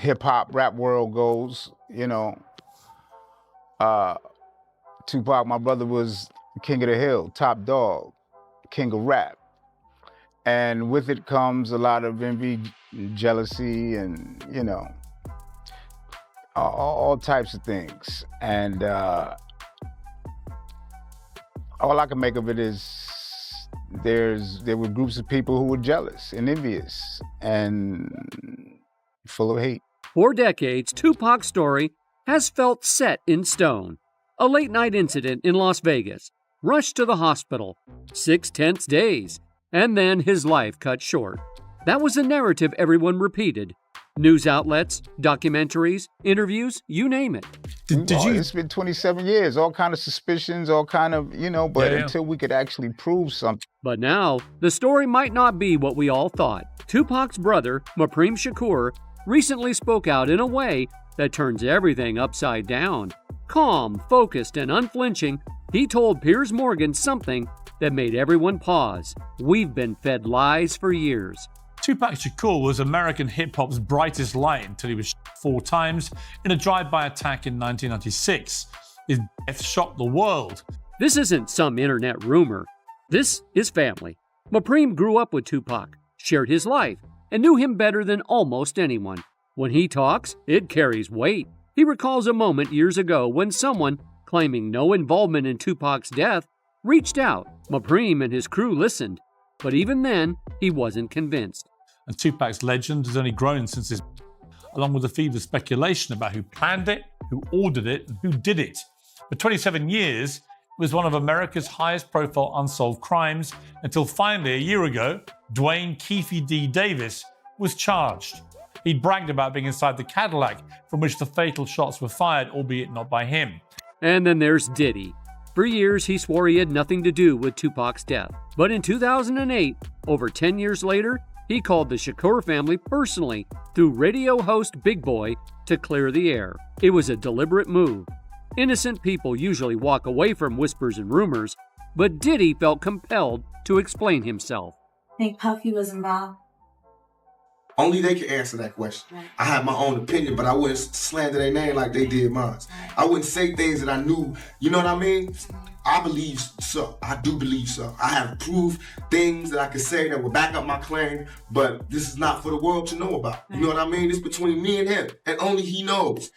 hip-hop rap world goes, Tupac, my brother, was king of the hill, top dog, king of rap. And with it comes a lot of envy, jealousy, and, all types of things. And all I can make of it is there were groups of people who were jealous and envious and full of hate. For decades, Tupac's story has felt set in stone. A late-night incident in Las Vegas, rushed to the hospital, 6 tense days, and then his life cut short. That was a narrative everyone repeated. News outlets, documentaries, interviews, you name it. It's been 27 years, all kind of suspicions, all kind of, but until we could actually prove something. But now, the story might not be what we all thought. Tupac's brother, Maprem Shakur, recently spoke out in a way that turns everything upside down. Calm, focused, and unflinching, he told Piers Morgan something that made everyone pause. We've been fed lies for years. Tupac Shakur was American hip-hop's brightest light until he was shot 4 times in a drive-by attack in 1996. His death shocked the world. This isn't some internet rumor. This is family. Maprem grew up with Tupac, shared his life, and knew him better than almost anyone. When he talks, it carries weight. He recalls a moment years ago when someone, claiming no involvement in Tupac's death, reached out. Maprem and his crew listened, but even then, he wasn't convinced. And Tupac's legend has only grown since his, along with the fever speculation about who planned it, who ordered it, and who did it. For 27 years, it was one of America's highest profile unsolved crimes until finally, a year ago, Dwayne Keefe D. Davis was charged. He bragged about being inside the Cadillac from which the fatal shots were fired, albeit not by him. And then there's Diddy. For years, he swore he had nothing to do with Tupac's death. But in 2008, over 10 years later, he called the Shakur family personally through radio host Big Boy to clear the air. It was a deliberate move. Innocent people usually walk away from whispers and rumors, but Diddy felt compelled to explain himself. Think Puffy was involved? Only they can answer that question. Right. I have my own opinion, but I wouldn't slander their name like they did mine. Right. I wouldn't say things that I knew, you know what I mean? I believe so. I do believe so. I have proof, things that I can say that will back up my claim, but this is not for the world to know about. Right. You know what I mean? It's between me and him, and only he knows.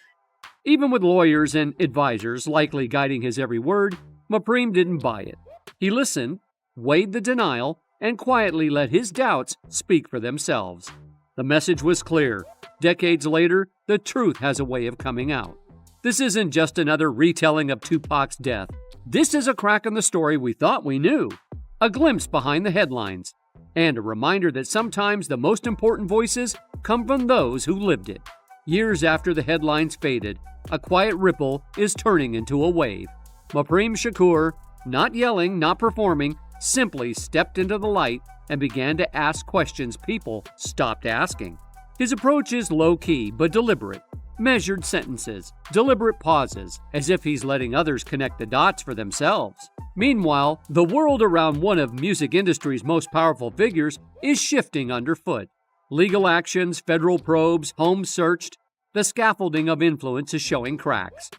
Even with lawyers and advisors likely guiding his every word, Maprem didn't buy it. He listened, weighed the denial, and quietly let his doubts speak for themselves. The message was clear. Decades later, the truth has a way of coming out. This isn't just another retelling of Tupac's death. This is a crack in the story we thought we knew, a glimpse behind the headlines, and a reminder that sometimes the most important voices come from those who lived it. Years after the headlines faded, a quiet ripple is turning into a wave. Maprem Shakur, not yelling, not performing, simply stepped into the light and began to ask questions people stopped asking. His approach is low-key but deliberate. Measured sentences, deliberate pauses, as if he's letting others connect the dots for themselves. Meanwhile, the world around one of music industry's most powerful figures is shifting underfoot. Legal actions, federal probes, homes searched. The scaffolding of influence is showing cracks.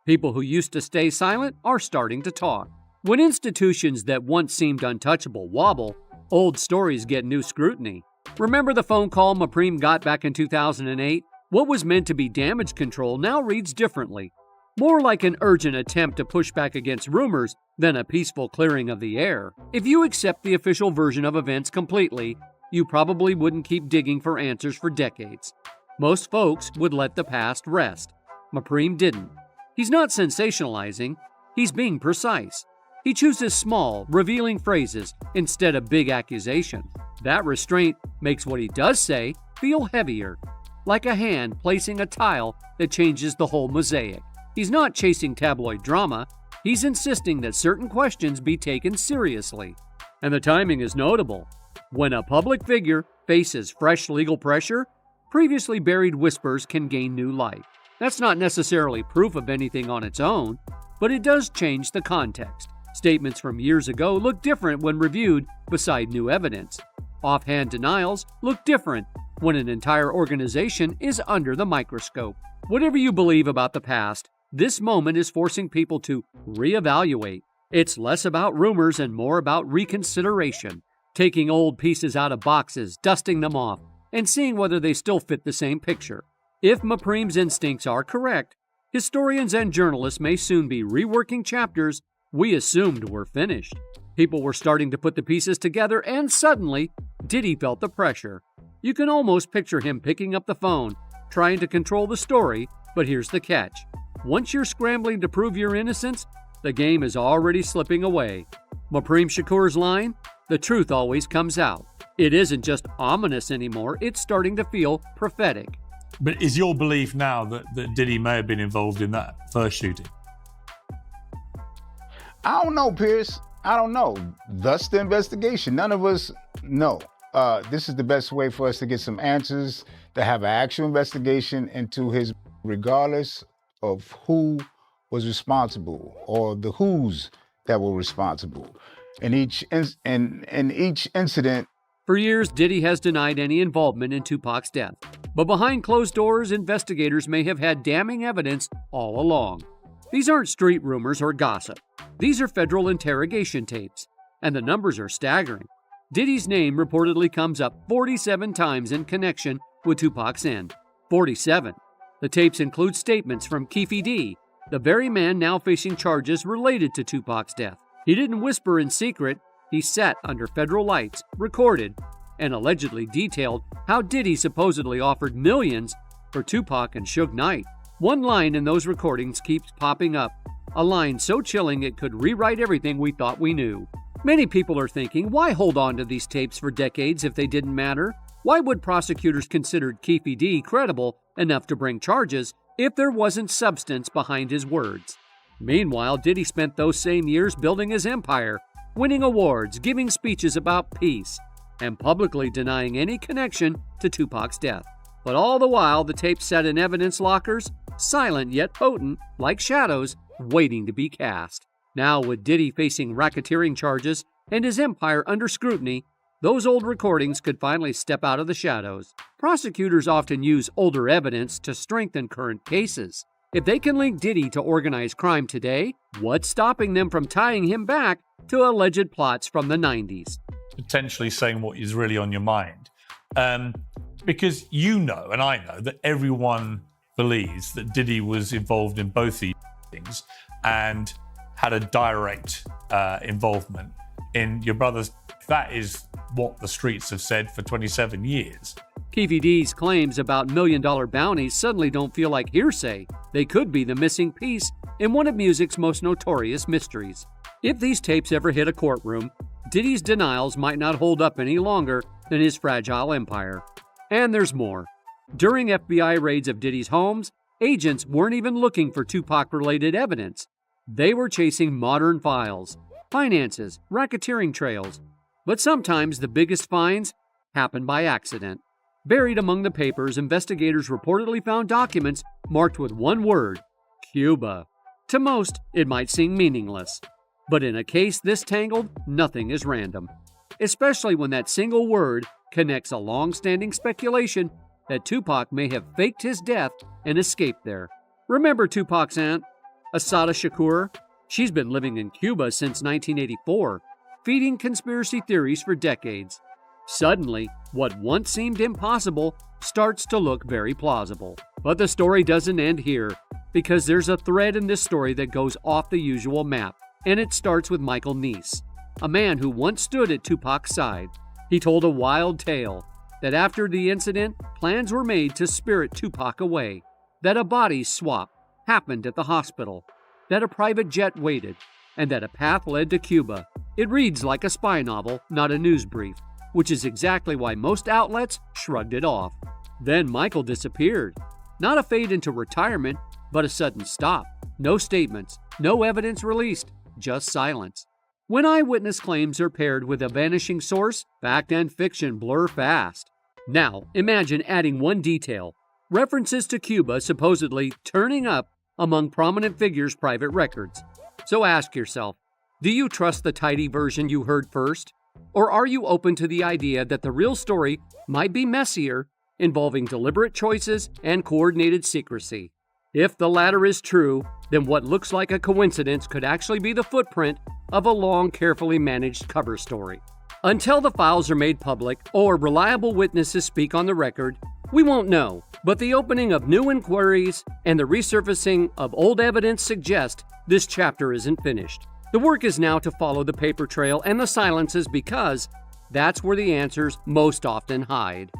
People who used to stay silent are starting to talk. When institutions that once seemed untouchable wobble, old stories get new scrutiny. Remember the phone call Maprem got back in 2008? What was meant to be damage control now reads differently. More like an urgent attempt to push back against rumors than a peaceful clearing of the air. If you accept the official version of events completely, you probably wouldn't keep digging for answers for decades. Most folks would let the past rest. Maprem didn't. He's not sensationalizing, he's being precise. He chooses small, revealing phrases instead of big accusations. That restraint makes what he does say feel heavier, like a hand placing a tile that changes the whole mosaic. He's not chasing tabloid drama, he's insisting that certain questions be taken seriously. And the timing is notable. When a public figure faces fresh legal pressure, previously buried whispers can gain new life. That's not necessarily proof of anything on its own, but it does change the context. Statements from years ago look different when reviewed beside new evidence. Offhand denials look different when an entire organization is under the microscope. Whatever you believe about the past, this moment is forcing people to reevaluate. It's less about rumors and more about reconsideration, taking old pieces out of boxes, dusting them off, and seeing whether they still fit the same picture. If Maprim's instincts are correct, historians and journalists may soon be reworking chapters we assumed were finished. People were starting to put the pieces together, and suddenly, Diddy felt the pressure. You can almost picture him picking up the phone, trying to control the story, but here's the catch. Once you're scrambling to prove your innocence, the game is already slipping away. Maprim Shakur's line, "The truth always comes out." It isn't just ominous anymore, it's starting to feel prophetic. But is your belief now that Diddy may have been involved in that first shooting? I don't know, Pierce. I don't know. Thus the investigation. None of us know. This is the best way for us to get some answers, to have an actual investigation into his, regardless of who was responsible or the who's that were responsible in each incident. For years, Diddy has denied any involvement in Tupac's death. But behind closed doors, investigators may have had damning evidence all along. These aren't street rumors or gossip. These are federal interrogation tapes. And the numbers are staggering. Diddy's name reportedly comes up 47 times in connection with Tupac's end. 47. The tapes include statements from Keffe D, the very man now facing charges related to Tupac's death. He didn't whisper in secret. He sat under federal lights, recorded, and allegedly detailed how Diddy supposedly offered millions for Tupac and Suge Knight. One line in those recordings keeps popping up, a line so chilling it could rewrite everything we thought we knew. Many people are thinking, why hold on to these tapes for decades if they didn't matter? Why would prosecutors consider Keffe D credible enough to bring charges if there wasn't substance behind his words? Meanwhile, Diddy spent those same years building his empire, winning awards, giving speeches about peace, and publicly denying any connection to Tupac's death. But all the while, the tapes sat in evidence lockers, silent yet potent, like shadows, waiting to be cast. Now, with Diddy facing racketeering charges and his empire under scrutiny, those old recordings could finally step out of the shadows. Prosecutors often use older evidence to strengthen current cases. If they can link Diddy to organized crime today, what's stopping them from tying him back to alleged plots from the 90s? Potentially saying what is really on your mind. Because you know, and I know, that everyone believes that Diddy was involved in both these things and had a direct involvement in your brother's. That is what the streets have said for 27 years. Keffe D's claims about million-dollar bounties suddenly don't feel like hearsay. They could be the missing piece in one of music's most notorious mysteries. If these tapes ever hit a courtroom, Diddy's denials might not hold up any longer than his fragile empire. And there's more. During FBI raids of Diddy's homes, agents weren't even looking for Tupac-related evidence. They were chasing modern files, finances, racketeering trails. But sometimes the biggest finds happen by accident. Buried among the papers, investigators reportedly found documents marked with one word, Cuba. To most, it might seem meaningless. But in a case this tangled, nothing is random. Especially when that single word connects a long-standing speculation that Tupac may have faked his death and escaped there. Remember Tupac's aunt, Assata Shakur? She's been living in Cuba since 1984, feeding conspiracy theories for decades. Suddenly, what once seemed impossible starts to look very plausible. But the story doesn't end here, because there's a thread in this story that goes off the usual map, and it starts with Michael Neese, a man who once stood at Tupac's side. He told a wild tale that after the incident, plans were made to spirit Tupac away, that a body swap happened at the hospital, that a private jet waited, and that a path led to Cuba. It reads like a spy novel, not a news brief, which is exactly why most outlets shrugged it off. Then Michael disappeared. Not a fade into retirement, but a sudden stop. No statements, no evidence released, just silence. When eyewitness claims are paired with a vanishing source, fact and fiction blur fast. Now, imagine adding one detail: references to Cuba supposedly turning up among prominent figures' private records. So ask yourself, do you trust the tidy version you heard first? Or are you open to the idea that the real story might be messier involving deliberate choices and coordinated secrecy. If the latter is true, then what looks like a coincidence could actually be the footprint of a long, carefully managed cover story. Until the files are made public or reliable witnesses speak on the record, we won't know, but the opening of new inquiries and the resurfacing of old evidence suggest this chapter isn't finished. The work is now to follow the paper trail and the silences because that's where the answers most often hide.